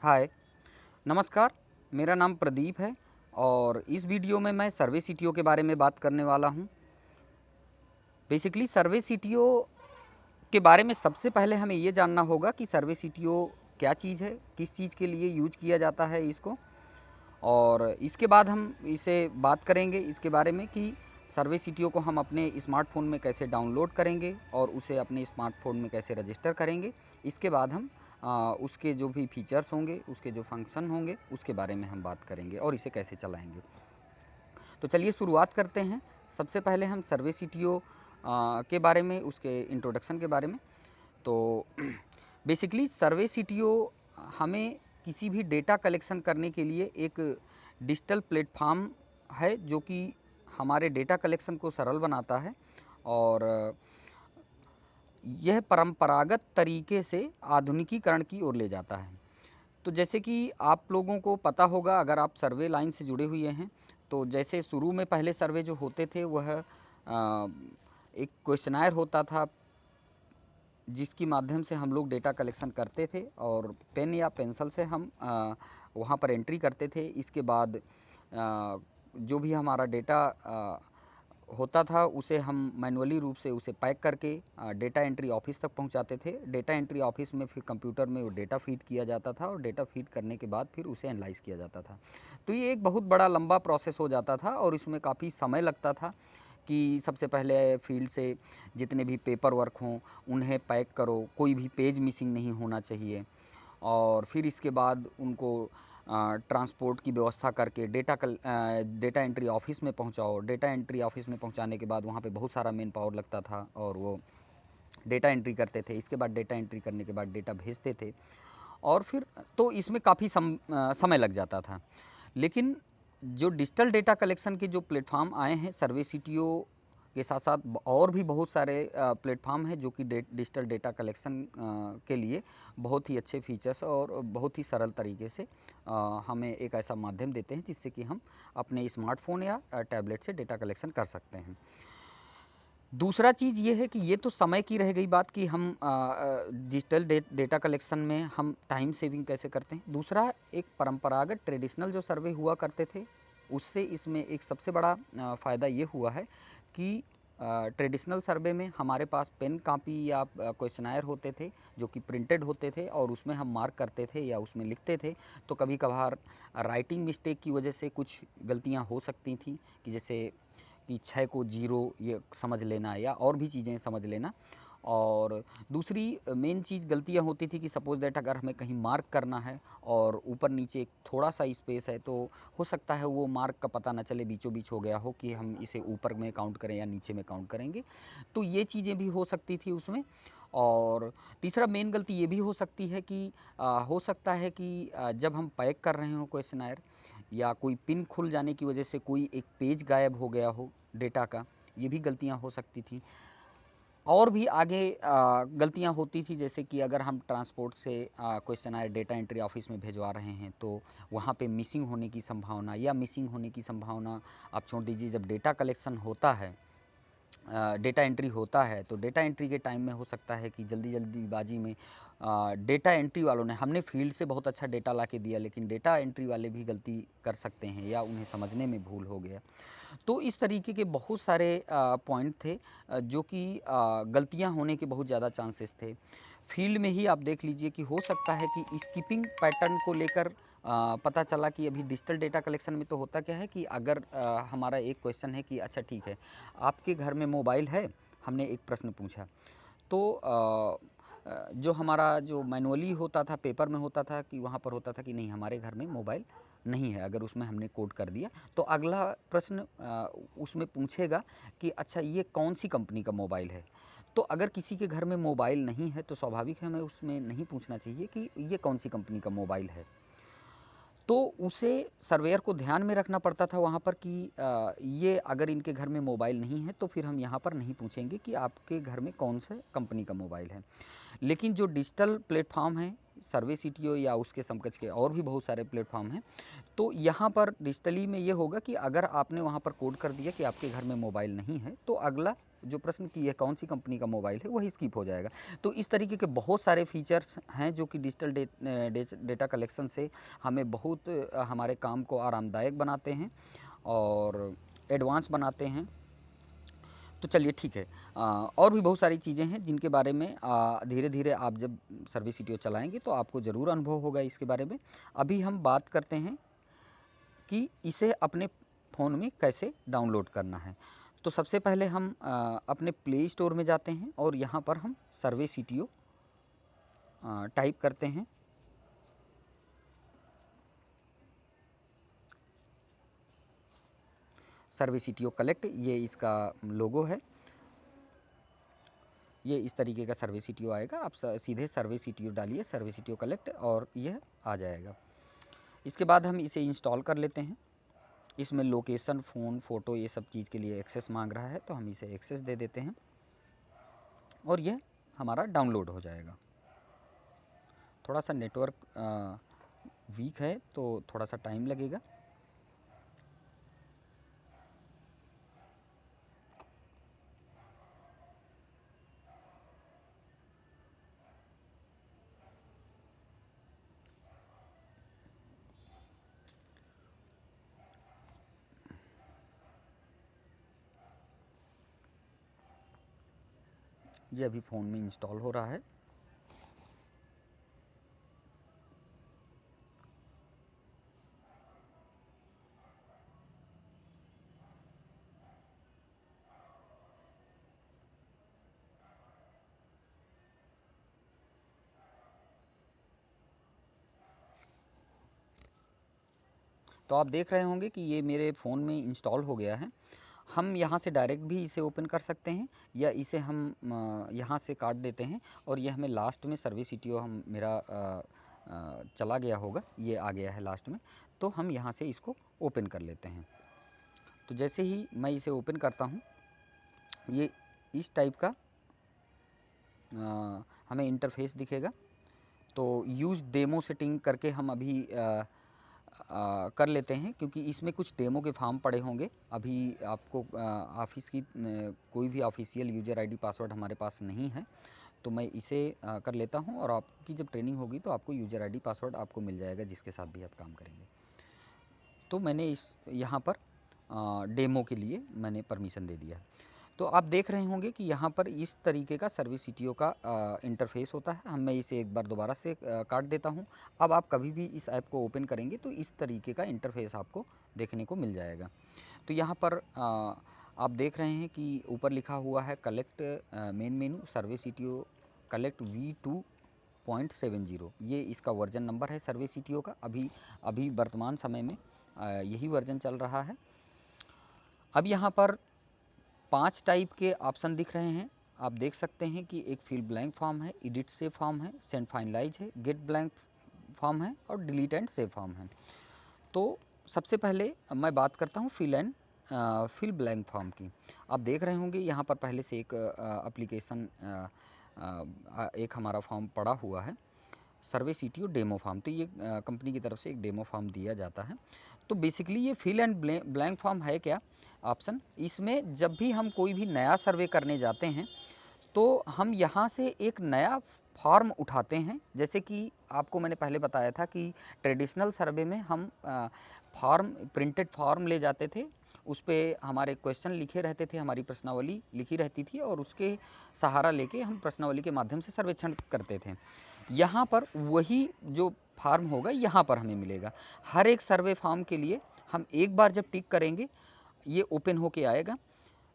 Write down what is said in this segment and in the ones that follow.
हाय, नमस्कार। मेरा नाम प्रदीप है और इस वीडियो में मैं सर्वे सीटीओ के बारे में बात करने वाला हूँ। बेसिकली सर्वे सीटीओ के बारे में सबसे पहले हमें ये जानना होगा कि सर्वे सीटीओ क्या चीज़ है, किस चीज़ के लिए यूज किया जाता है इसको, और इसके बाद हम इसे बात करेंगे इसके बारे में कि सर्वे सीटीओ को हम अपने स्मार्टफ़ोन में कैसे डाउनलोड करेंगे और उसे अपने स्मार्टफ़ोन में कैसे रजिस्टर करेंगे। इसके बाद हम उसके जो भी फीचर्स होंगे, उसके जो फंक्शन होंगे, उसके बारे में हम बात करेंगे और इसे कैसे चलाएँगे। तो चलिए शुरुआत करते हैं। सबसे पहले हम सर्वे सीटीओ के बारे में, उसके इंट्रोडक्शन के बारे में। तो बेसिकली सर्वे सीटीओ हमें किसी भी डेटा कलेक्शन करने के लिए एक डिजिटल प्लेटफॉर्म है जो कि हमारे डेटा कलेक्शन को सरल बनाता है और यह परंपरागत तरीके से आधुनिकीकरण की ओर ले जाता है। तो जैसे कि आप लोगों को पता होगा, अगर आप सर्वे लाइन से जुड़े हुए हैं, तो जैसे शुरू में पहले सर्वे जो होते थे वह एक क्वेश्चनायर होता था जिसकी माध्यम से हम लोग डेटा कलेक्शन करते थे और पेन या पेंसिल से हम वहाँ पर एंट्री करते थे। इसके बाद जो भी हमारा डेटा होता था उसे हम मैनुअली रूप से उसे पैक करके डेटा एंट्री ऑफिस तक पहुंचाते थे। डेटा एंट्री ऑफिस में फिर कंप्यूटर में वो डेटा फीड किया जाता था और डेटा फीड करने के बाद फिर उसे एनालाइज़ किया जाता था। तो ये एक बहुत बड़ा लंबा प्रोसेस हो जाता था और इसमें काफ़ी समय लगता था कि सबसे पहले फील्ड से जितने भी पेपर वर्क हों उन्हें पैक करो, कोई भी पेज मिसिंग नहीं होना चाहिए, और फिर इसके बाद उनको ट्रांसपोर्ट की व्यवस्था करके डेटा एंट्री ऑफिस में पहुंचाओ। डेटा एंट्री ऑफिस में पहुंचाने के बाद वहां पे बहुत सारा मैन पावर लगता था और वो डेटा एंट्री करते थे। इसके बाद डेटा एंट्री करने के बाद डेटा भेजते थे और फिर तो इसमें काफ़ी समय लग जाता था। लेकिन जो डिजिटल डेटा कलेक्शन के जो प्लेटफॉर्म आए हैं सर्वे सीटीओ के साथ साथ और भी बहुत सारे प्लेटफॉर्म हैं जो कि डिजिटल डेटा कलेक्शन के लिए बहुत ही अच्छे फीचर्स और बहुत ही सरल तरीके से हमें एक ऐसा माध्यम देते हैं जिससे कि हम अपने स्मार्टफोन या टैबलेट से डेटा कलेक्शन कर सकते हैं। दूसरा चीज़ ये है कि ये तो समय की रह गई बात कि हम डिजिटल डेटा कलेक्शन में हम टाइम सेविंग कैसे करते हैं। दूसरा, एक परंपरागत ट्रेडिशनल जो सर्वे हुआ करते थे उससे इसमें एक सबसे बड़ा फ़ायदा ये हुआ है कि ट्रेडिशनल सर्वे में हमारे पास पेन कापी या क्वेश्चनायर होते थे जो कि प्रिंटेड होते थे और उसमें हम मार्क करते थे या उसमें लिखते थे। तो कभी कभार राइटिंग मिस्टेक की वजह से कुछ गलतियां हो सकती थी कि जैसे कि 6 को 0 ये समझ लेना या और भी चीज़ें समझ लेना। और दूसरी मेन चीज़ गलतियाँ होती थी कि सपोज़ दैट अगर हमें कहीं मार्क करना है और ऊपर नीचे थोड़ा सा स्पेस है तो हो सकता है वो मार्क का पता ना चले, बीचों बीच हो गया हो कि हम इसे ऊपर में काउंट करें या नीचे में काउंट करेंगे। तो ये चीज़ें भी हो सकती थी उसमें। और तीसरा मेन गलती ये भी हो सकती है कि हो सकता है कि जब हम पैक कर रहे हों क्वेश्चनायर या कोई पिन खुल जाने की वजह से कोई एक पेज गायब हो गया हो डेटा का, ये भी गलतियाँ हो सकती थी। और भी आगे गलतियाँ होती थी जैसे कि अगर हम ट्रांसपोर्ट से क्वेश्चनायर डेटा एंट्री ऑफिस में भिजवा रहे हैं तो वहाँ पे मिसिंग होने की संभावना या मिसिंग होने की संभावना आप छोड़ दीजिए। जब डेटा कलेक्शन होता है, डेटा एंट्री होता है, तो डेटा एंट्री के टाइम में हो सकता है कि जल्दीबाजी में डेटा एंट्री वालों ने, हमने फील्ड से बहुत अच्छा डेटा ला के दिया लेकिन डेटा एंट्री वाले भी गलती कर सकते हैं या उन्हें समझने में भूल हो गया। तो इस तरीके के बहुत सारे पॉइंट थे जो कि गलतियां होने के बहुत ज़्यादा चांसेस थे। फील्ड में ही आप देख लीजिए कि हो सकता है कि स्किपिंग पैटर्न को लेकर पता चला कि अभी डिजिटल डेटा कलेक्शन में तो होता क्या है कि अगर हमारा एक क्वेश्चन है कि अच्छा ठीक है, आपके घर में मोबाइल है, हमने एक प्रश्न पूछा। तो जो हमारा जो मैनुअली होता था, पेपर में होता था कि वहाँ पर होता था कि नहीं हमारे घर में मोबाइल नहीं है। अगर उसमें हमने कोड कर दिया तो अगला प्रश्न उसमें पूछेगा कि अच्छा ये कौन सी कंपनी का मोबाइल है। तो अगर किसी के घर में मोबाइल नहीं है तो स्वाभाविक है हमें उसमें नहीं पूछना चाहिए कि ये कौन सी कंपनी का मोबाइल है। तो उसे सर्वेयर को ध्यान में रखना पड़ता था वहाँ पर कि ये अगर इनके घर में मोबाइल नहीं है तो फिर हम यहाँ पर नहीं पूछेंगे कि आपके घर में कौन से कंपनी का मोबाइल है। लेकिन जो डिजिटल प्लेटफॉर्म है सर्वे सीटीओ या उसके समकक्ष के और भी बहुत सारे प्लेटफॉर्म हैं। तो यहाँ पर डिजिटली में ये होगा कि अगर आपने वहाँ पर कोड कर दिया कि आपके घर में मोबाइल नहीं है, तो अगला जो प्रश्न की है कौन सी कंपनी का मोबाइल है, वही स्किप हो जाएगा। तो इस तरीके के बहुत सारे फीचर्स हैं जो कि डिजिटल डेटा कलेक्शन से हमें बहुत हमारे काम को आरामदायक बनाते हैं और एडवांस बनाते हैं। तो चलिए ठीक है, और भी बहुत सारी चीज़ें हैं जिनके बारे में धीरे धीरे आप जब सर्विस सीटीओ चलाएंगे तो आपको ज़रूर अनुभव होगा इसके बारे में। अभी हम बात करते हैं कि इसे अपने फ़ोन में कैसे डाउनलोड करना है। तो सबसे पहले हम अपने प्ले स्टोर में जाते हैं और यहाँ पर हम सर्वे सीटीओ टाइप करते हैं। सर्वे सीटीओ कलेक्ट, ये इसका लोगो है। ये इस तरीके का सर्वे सीटीओ आएगा। आप सीधे सर्वे सीटीओ डालिए, सर्वे सीटीओ कलेक्ट, और यह आ जाएगा। इसके बाद हम इसे इंस्टॉल कर लेते हैं। इसमें लोकेशन, फ़ोन, फ़ोटो, ये सब चीज़ के लिए एक्सेस मांग रहा है, तो हम इसे एक्सेस दे देते हैं और यह हमारा डाउनलोड हो जाएगा। थोड़ा सा नेटवर्क वीक है तो थोड़ा सा टाइम लगेगा। ये अभी फ़ोन में इंस्टॉल हो रहा है। तो आप देख रहे होंगे कि ये मेरे फ़ोन में इंस्टॉल हो गया है। हम यहाँ से डायरेक्ट भी इसे ओपन कर सकते हैं या इसे हम यहाँ से काट देते हैं और ये हमें लास्ट में सर्वे सीटीओ हम मेरा चला गया होगा, ये आ गया है लास्ट में, तो हम यहाँ से इसको ओपन कर लेते हैं। तो जैसे ही मैं इसे ओपन करता हूँ, ये इस टाइप का हमें इंटरफेस दिखेगा। तो यूज़ डेमो सेटिंग करके हम अभी कर लेते हैं, क्योंकि इसमें कुछ डेमो के फॉर्म पड़े होंगे। अभी आपको ऑफिस की कोई भी ऑफिशियल यूज़र आईडी पासवर्ड हमारे पास नहीं है, तो मैं इसे कर लेता हूं और आपकी जब ट्रेनिंग होगी तो आपको यूज़र आईडी पासवर्ड आपको मिल जाएगा जिसके साथ भी आप काम करेंगे। तो मैंने इस यहाँ पर डेमो के लिए मैंने परमिशन दे दिया है। तो आप देख रहे होंगे कि यहाँ पर इस तरीके का सर्विस सीटीओ का इंटरफेस होता है। मैं इसे एक बार दोबारा से काट देता हूँ। अब आप कभी भी इस ऐप को ओपन करेंगे तो इस तरीके का इंटरफेस आपको देखने को मिल जाएगा। तो यहाँ पर आप देख रहे हैं कि ऊपर लिखा हुआ है collect main menu service CTO collect V2.70, ये इसका वर्जन नंबर है सर्विस सीटीओ का। अभी वर्तमान समय में यही वर्जन चल रहा है। अब यहाँ पर 5 टाइप के ऑप्शन दिख रहे हैं। आप देख सकते हैं कि एक फिल ब्लैंक फॉर्म है, एडिट सेव फॉर्म है, सेंड फाइनलाइज है, गेट ब्लैंक फॉर्म है और डिलीट एंड सेव फॉर्म है। तो सबसे पहले मैं बात करता हूँ फिल ब्लैंक फॉर्म की। आप देख रहे होंगे यहाँ पर पहले से एक एप्लीकेशन एक हमारा फॉर्म पड़ा हुआ है, सर्वे सीटीओ डेमो फॉर्म। तो ये कंपनी की तरफ से एक डेमो फॉर्म दिया जाता है। तो बेसिकली ये फिल एंड ब्लैंक फॉर्म है क्या ऑप्शन, इसमें जब भी हम कोई भी नया सर्वे करने जाते हैं तो हम यहाँ से एक नया फॉर्म उठाते हैं। जैसे कि आपको मैंने पहले बताया था कि ट्रेडिशनल सर्वे में हम फॉर्म, प्रिंटेड फॉर्म ले जाते थे, उस पर हमारे क्वेश्चन लिखे रहते थे, हमारी प्रश्नावली लिखी रहती थी और उसके सहारा लेके हम प्रश्नावली के माध्यम से सर्वेक्षण करते थे। यहाँ पर वही जो फॉर्म होगा यहाँ पर हमें मिलेगा। हर एक सर्वे फॉर्म के लिए हम एक बार जब टिक करेंगे ये ओपन होके आएगा।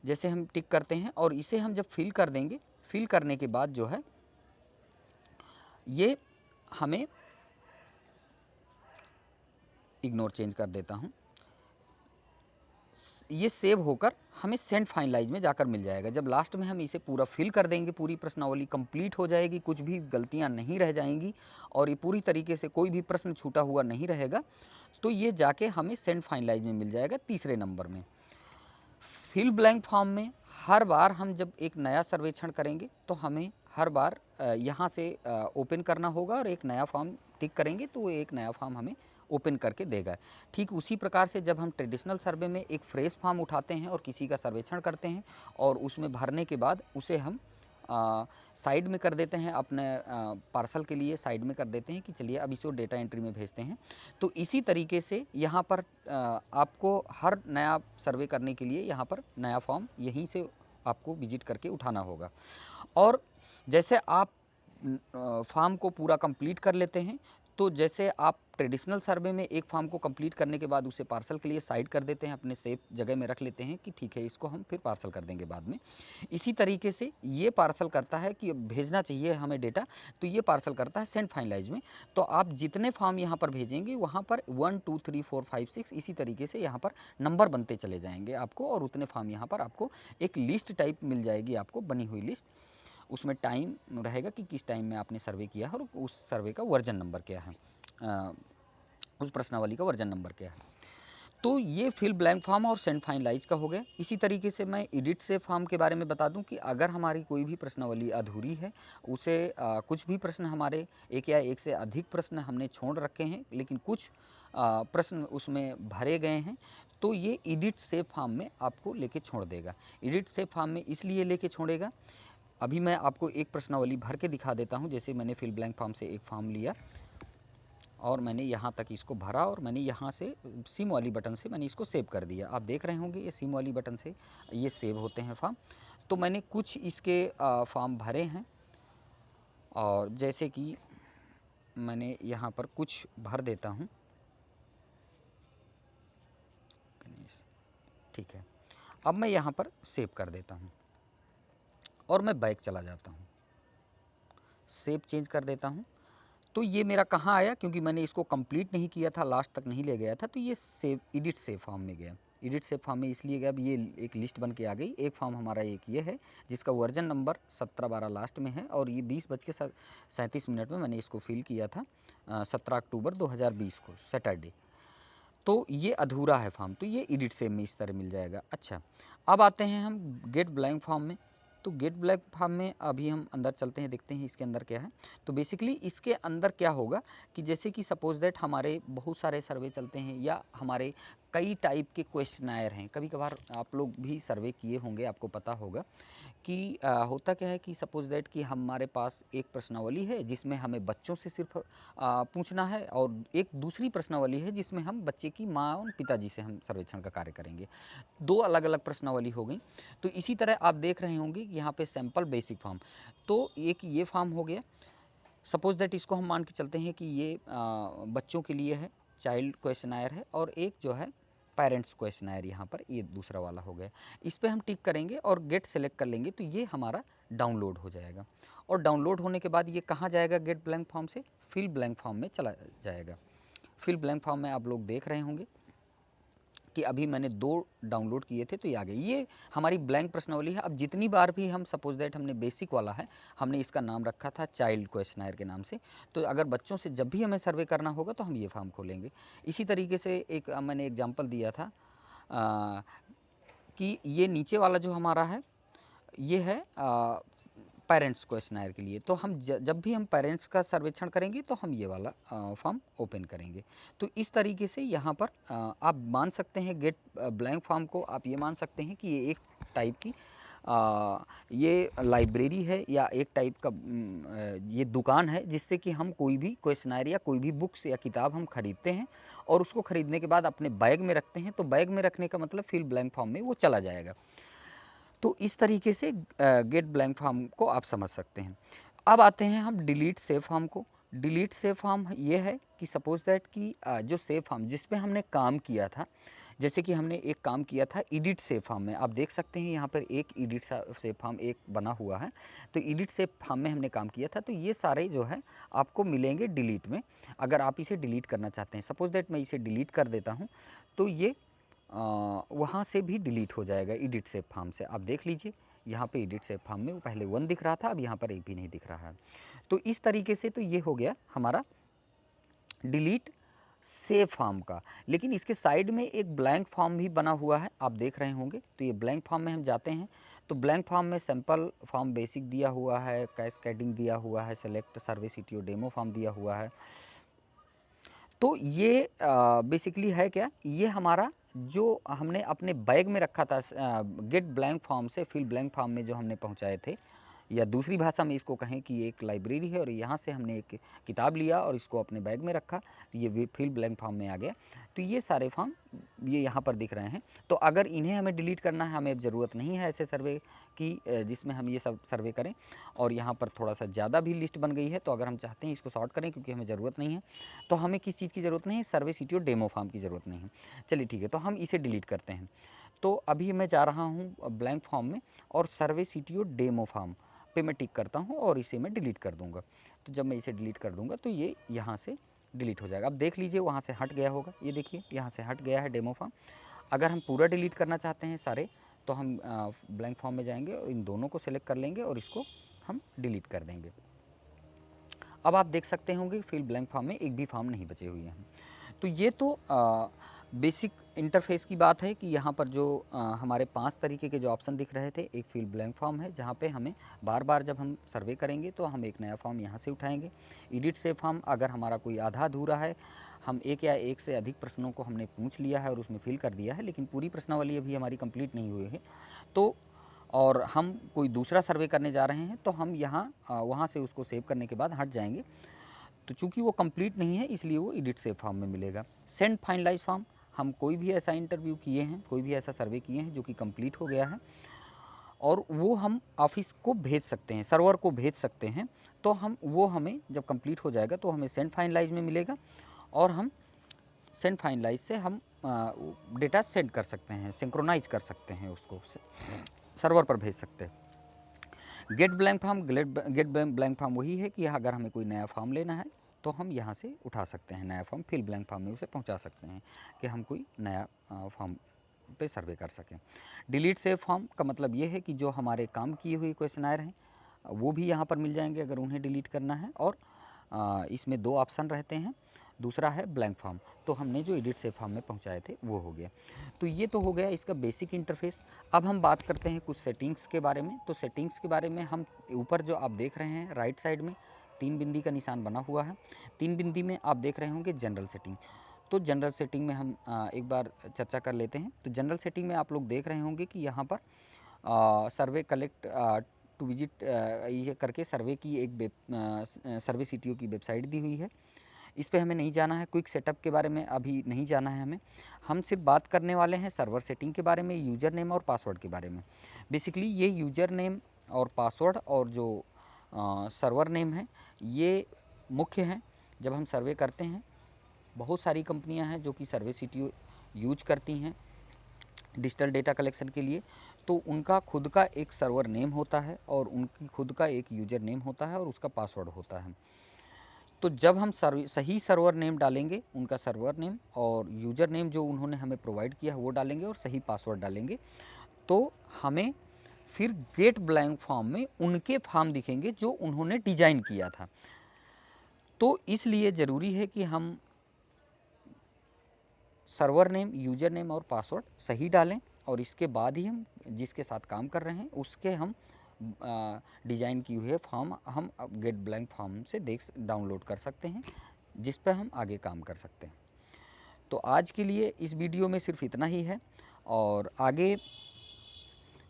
जैसे हम टिक करते हैं और इसे हम जब फिल कर देंगे, फिल करने के बाद जो है ये हमें, इग्नोर चेंज कर देता हूँ, ये सेव होकर हमें सेंड फाइनलाइज में जाकर मिल जाएगा। जब लास्ट में हम इसे पूरा फिल कर देंगे, पूरी प्रश्नावली कंप्लीट हो जाएगी, कुछ भी गलतियां नहीं रह जाएंगी और ये पूरी तरीके से कोई भी प्रश्न छूटा हुआ नहीं रहेगा, तो ये जाके हमें सेंड फाइनलाइज में मिल जाएगा तीसरे नंबर में। फिल ब्लैंक फॉर्म में हर बार हम जब एक नया सर्वेक्षण करेंगे तो हमें हर बार यहाँ से ओपन करना होगा और एक नया फॉर्म टिक करेंगे तो वो एक नया फॉर्म हमें ओपन करके देगा। ठीक उसी प्रकार से जब हम ट्रेडिशनल सर्वे में एक फ्रेश फॉर्म उठाते हैं और किसी का सर्वेक्षण करते हैं और उसमें भरने के बाद उसे हम साइड में कर देते हैं, अपने पार्सल के लिए साइड में कर देते हैं कि चलिए अब इसको डेटा एंट्री में भेजते हैं। तो इसी तरीके से यहाँ पर आपको हर नया सर्वे करने के लिए यहाँ पर नया फॉर्म यहीं से आपको विजिट करके उठाना होगा। और जैसे आप फॉर्म को पूरा कंप्लीट कर लेते हैं, तो जैसे आप ट्रेडिशनल सर्वे में एक फॉर्म को कंप्लीट करने के बाद उसे पार्सल के लिए साइड कर देते हैं, अपने सेफ जगह में रख लेते हैं कि ठीक है इसको हम फिर पार्सल कर देंगे बाद में। इसी तरीके से ये पार्सल करता है कि भेजना चाहिए हमें डेटा, तो ये पार्सल करता है सेंड फाइनलाइज में। तो आप जितने फॉर्म यहाँ पर भेजेंगे वहाँ पर 1 2 3 4 5 6 इसी तरीके से यहाँ पर नंबर बनते चले जाएंगे आपको, और उतने फॉर्म यहाँ पर आपको एक लिस्ट टाइप मिल जाएगी, आपको बनी हुई लिस्ट। उसमें टाइम रहेगा कि किस टाइम में आपने सर्वे किया है और उस सर्वे का वर्जन नंबर क्या है, उस प्रश्नावली का वर्जन नंबर क्या है। तो ये फिल ब्लैंक फॉर्म और सेंड फाइनलाइज का हो गया। इसी तरीके से मैं एडिट सेव फॉर्म के बारे में बता दूं कि अगर हमारी कोई भी प्रश्नावली अधूरी है, उसे कुछ भी प्रश्न हमारे एक या एक से अधिक प्रश्न हमने छोड़ रखे हैं लेकिन कुछ प्रश्न उसमें भरे गए हैं, तो ये एडिट सेव फॉर्म में आपको लेके छोड़ देगा। एडिट सेव फॉर्म में इसलिए लेके छोड़ेगा, अभी मैं आपको एक प्रश्नावली भर के दिखा देता हूं। जैसे मैंने फिल ब्लैंक फॉर्म से एक फॉर्म लिया और मैंने यहाँ तक इसको भरा और मैंने यहाँ से सिम वाली बटन से मैंने इसको सेव कर दिया। आप देख रहे होंगे ये सिम वाली बटन से ये सेव होते हैं फॉर्म। तो मैंने कुछ इसके फॉर्म भरे हैं और जैसे कि मैंने यहाँ पर कुछ भर देता हूँ। ठीक है, अब मैं यहाँ पर सेव कर देता हूँ और मैं बैक चला जाता हूँ, सेव चेंज कर देता हूँ। तो ये मेरा कहाँ आया, क्योंकि मैंने इसको कंप्लीट नहीं किया था, लास्ट तक नहीं ले गया था, तो ये सेव एडिट सेव फॉर्म में गया। एडिट सेव फॉर्म में इसलिए गया, अब ये एक लिस्ट बन के आ गई। एक फॉर्म हमारा एक ये है जिसका वर्जन नंबर 1712 लास्ट में है और ये 20:37 में मैंने इसको फिल किया था 17 अक्टूबर 2020 को सैटरडे। तो ये अधूरा है फॉर्म, तो ये एडिट सेव में इस तरह मिल जाएगा। अच्छा, अब आते हैं हम गेट ब्लैंक फॉर्म में। तो गेट ब्लैंक फॉर्म में अभी हम अंदर चलते हैं, देखते हैं इसके अंदर क्या है। तो बेसिकली इसके अंदर क्या होगा कि जैसे कि सपोज दैट हमारे बहुत सारे सर्वे चलते हैं या हमारे कई टाइप के क्वेश्चनायर हैं। कभी कभार आप लोग भी सर्वे किए होंगे, आपको पता होगा कि होता क्या है कि सपोज दैट कि हमारे पास एक प्रश्नावली है जिसमें हमें बच्चों से सिर्फ पूछना है और एक दूसरी प्रश्नावली है जिसमें हम बच्चे की माँ और पिताजी से हम सर्वेक्षण का कार्य करेंगे। दो अलग अलग प्रश्नावली हो गई। तो इसी तरह आप देख रहे होंगे कि यहाँ पे सैम्पल बेसिक फॉर्म, तो एक ये फॉर्म हो गया। सपोज दैट इसको हम मान के चलते हैं कि ये बच्चों के लिए है, चाइल्ड क्वेश्चनायर है, और एक जो है पेरेंट्स क्वेश्चनायर यहाँ पर ये दूसरा वाला हो गया। इस पर हम टिक करेंगे और गेट सेलेक्ट कर लेंगे तो ये हमारा डाउनलोड हो जाएगा। और डाउनलोड होने के बाद ये कहाँ जाएगा, गेट ब्लैंक फॉर्म से फिल ब्लैंक फॉर्म में चला जाएगा। फिल ब्लैंक फॉर्म में आप लोग देख रहे होंगे कि अभी मैंने 2 डाउनलोड किए थे तो ये आ गए। ये हमारी ब्लैंक प्रश्नावली है। अब जितनी बार भी हम सपोज दैट हमने बेसिक वाला है, हमने इसका नाम रखा था चाइल्ड क्वेश्चनायर के नाम से, तो अगर बच्चों से जब भी हमें सर्वे करना होगा तो हम ये फॉर्म खोलेंगे। इसी तरीके से एक मैंने एग्जांपल दिया था कि ये नीचे वाला जो हमारा है ये है पेरेंट्स क्वेश्चनायर के लिए। तो हम जब भी हम पेरेंट्स का सर्वेक्षण करेंगे तो हम ये वाला फॉर्म ओपन करेंगे। तो इस तरीके से यहाँ पर आप मान सकते हैं गेट ब्लैंक फॉर्म को आप ये मान सकते हैं कि ये एक टाइप की ये लाइब्रेरी है या एक टाइप का ये दुकान है जिससे कि हम कोई भी क्वेश्चनायर या कोई भी बुक्स या किताब हम खरीदते हैं और उसको खरीदने के बाद अपने बैग में रखते हैं। तो बैग में रखने का मतलब फिल ब्लैंक फॉर्म में वो चला जाएगा। तो इस तरीके से गेट ब्लैंक फॉर्म को आप समझ सकते हैं। अब आते हैं हम डिलीट सेव फॉर्म को। डिलीट सेव फॉर्म ये है कि सपोज दैट कि जो सेव फॉर्म जिस पे हमने काम किया था, जैसे कि हमने एक काम किया था एडिट सेव फॉर्म में, आप देख सकते हैं यहाँ पर एक एडिट सेव फॉर्म एक बना हुआ है। तो एडिट सेव फॉर्म में हमने काम किया था, तो ये सारे जो है आपको मिलेंगे डिलीट में। अगर आप इसे डिलीट करना चाहते हैं, सपोज दैट मैं इसे डिलीट कर देता हूँ तो ये वहाँ से भी डिलीट हो जाएगा एडिट सेव फॉर्म से। आप देख लीजिए यहाँ पे एडिट सेव फॉर्म में वो पहले 1 दिख रहा था, अब यहाँ पर एक भी नहीं दिख रहा है। तो इस तरीके से तो ये हो गया हमारा डिलीट सेव फॉर्म का। लेकिन इसके साइड में एक ब्लैंक फॉर्म भी बना हुआ है, आप देख रहे होंगे। तो ये ब्लैंक फॉर्म में हम जाते हैं तो ब्लैंक फॉर्म में सैंपल फॉर्म बेसिक दिया हुआ है, कैस्केडिंग दिया हुआ है, सेलेक्ट सर्वे सीटीओ डेमो फॉर्म दिया हुआ है। तो ये बेसिकली है क्या, ये हमारा जो हमने अपने बैग में रखा था गेट ब्लैंक फॉर्म से फिल ब्लैंक फॉर्म में जो हमने पहुंचाए थे, या दूसरी भाषा में इसको कहें कि ये एक लाइब्रेरी है और यहाँ से हमने एक किताब लिया और इसको अपने बैग में रखा, ये फिल ब्लैंक फॉर्म में आ गया। तो ये सारे फॉर्म ये यहाँ पर दिख रहे हैं। तो अगर इन्हें हमें डिलीट करना है, हमें ज़रूरत नहीं है ऐसे सर्वे की जिसमें हम ये सब सर्वे करें, और यहाँ पर थोड़ा सा ज़्यादा भी लिस्ट बन गई है। तो अगर हम चाहते हैं इसको सॉर्ट करें क्योंकि हमें ज़रूरत नहीं है, तो हमें किस चीज़ की ज़रूरत नहीं है, सर्वे सीटीओ डेमो फॉर्म की ज़रूरत नहीं है। चलिए ठीक है, तो हम इसे डिलीट करते हैं। तो अभी मैं जा रहा हूँ ब्लैंक फॉर्म में और सर्वे सीटीओ डेमो फॉर्म पे मैं टिक करता हूँ और इसे मैं डिलीट कर दूँगा। तो जब मैं इसे डिलीट कर दूँगा तो ये यहाँ से डिलीट हो जाएगा। अब देख लीजिए वहाँ से हट गया होगा, ये देखिए यहाँ से हट गया है डेमो फॉर्म। अगर हम पूरा डिलीट करना चाहते हैं सारे, तो हम ब्लैंक फॉर्म में जाएंगे और इन दोनों को सिलेक्ट कर लेंगे और इसको हम डिलीट कर देंगे। अब आप देख सकते होंगे फिल ब्लैंक फॉर्म में एक भी फॉर्म नहीं बचे हुए हैं। तो ये तो बेसिक इंटरफेस की बात है कि यहाँ पर जो हमारे 5 तरीके के जो ऑप्शन दिख रहे थे, एक फिल ब्लैंक फॉर्म है जहाँ पे हमें बार बार जब हम सर्वे करेंगे तो हम एक नया फॉर्म यहाँ से उठाएंगे। एडिट सेव फॉर्म, अगर हमारा कोई आधा अधूरा है, हम एक या एक से अधिक प्रश्नों को हमने पूछ लिया है और उसमें फिल कर दिया है लेकिन पूरी प्रश्नावली अभी हमारी कंप्लीट नहीं हुई है, तो और हम कोई दूसरा सर्वे करने जा रहे हैं, तो हम यहाँ वहाँ से उसको सेव करने के बाद हट जाएंगे। तो चूंकि वो कंप्लीट नहीं है इसलिए वो एडिट सेव फॉर्म में मिलेगा। सेंड फाइनलाइज फॉर्म, हम कोई भी ऐसा इंटरव्यू किए हैं, कोई भी ऐसा सर्वे किए हैं जो कि कंप्लीट हो गया है और वो हम ऑफिस को भेज सकते हैं, सर्वर को भेज सकते हैं, तो हम वो हमें जब कंप्लीट हो जाएगा तो हमें सेंड फाइनलाइज में मिलेगा और हम सेंड फाइनलाइज से हम डेटा सेंड कर सकते हैं, सिंक्रोनाइज कर सकते हैं, उसको सर्वर पर भेज सकते हैं। Get blank form, get blank form वही है कि अगर हमें कोई नया फॉर्म लेना है तो हम यहाँ से उठा सकते हैं नया फॉर्म, फिल ब्लैंक फॉर्म में उसे पहुँचा सकते हैं कि हम कोई नया फॉर्म पे सर्वे कर सकें। डिलीट सेव फॉर्म का मतलब ये है कि जो हमारे काम किए हुए क्वेश्चनायर हैं वो भी यहाँ पर मिल जाएंगे अगर उन्हें डिलीट करना है। और इसमें 2 ऑप्शन रहते हैं, दूसरा है ब्लैंक फॉर्म, तो हमने जो एडिट सेव फॉर्म में पहुँचाए थे वो हो गया। तो ये तो हो गया इसका बेसिक इंटरफेस। अब हम बात करते हैं कुछ सेटिंग्स के बारे में। तो सेटिंग्स के बारे में हम ऊपर जो आप देख रहे हैं राइट साइड में 3 बिंदी का निशान बना हुआ है, 3 बिंदी में आप देख रहे होंगे जनरल सेटिंग। तो जनरल सेटिंग में हम एक बार चर्चा कर लेते हैं। तो जनरल सेटिंग में आप लोग देख रहे होंगे कि यहाँ पर सर्वे कलेक्ट टू विजिट ये करके सर्वे की एक सर्वे सीटीओ की वेबसाइट दी हुई है, इस पे हमें नहीं जाना है। क्विक सेटअप के बारे में अभी नहीं जाना है हमें, हम सिर्फ बात करने वाले हैं सर्वर सेटिंग के बारे में, यूज़र नेम और पासवर्ड के बारे में। बेसिकली ये यूज़र नेम और पासवर्ड और जो सर्वर नेम है ये मुख्य हैं। जब हम सर्वे करते हैं, बहुत सारी कंपनियां हैं जो कि सर्वे सीटीओ यूज करती हैं डिजिटल डेटा कलेक्शन के लिए, तो उनका खुद का एक सर्वर नेम होता है और उनकी खुद का एक यूज़र नेम होता है और उसका पासवर्ड होता है। तो जब हम सही सर्वर नेम डालेंगे, उनका सर्वर नेम और यूज़र नेम जो उन्होंने हमें प्रोवाइड किया है वो डालेंगे और सही पासवर्ड डालेंगे, तो हमें फिर गेट ब्लैंक फॉर्म में उनके फॉर्म दिखेंगे जो उन्होंने डिज़ाइन किया था। तो इसलिए ज़रूरी है कि हम सर्वर नेम, यूज़र नेम और पासवर्ड सही डालें और इसके बाद ही हम जिसके साथ काम कर रहे हैं उसके हम डिज़ाइन की हुए फॉर्म हम गेट ब्लैंक फॉर्म से डाउनलोड कर सकते हैं, जिस पर हम आगे काम कर सकते हैं। तो आज के लिए इस वीडियो में सिर्फ इतना ही है और आगे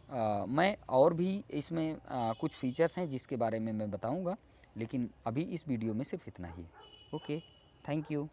मैं और भी इसमें कुछ फीचर्स हैं जिसके बारे में मैं बताऊंगा, लेकिन अभी इस वीडियो में सिर्फ इतना ही है। Okay, thank you.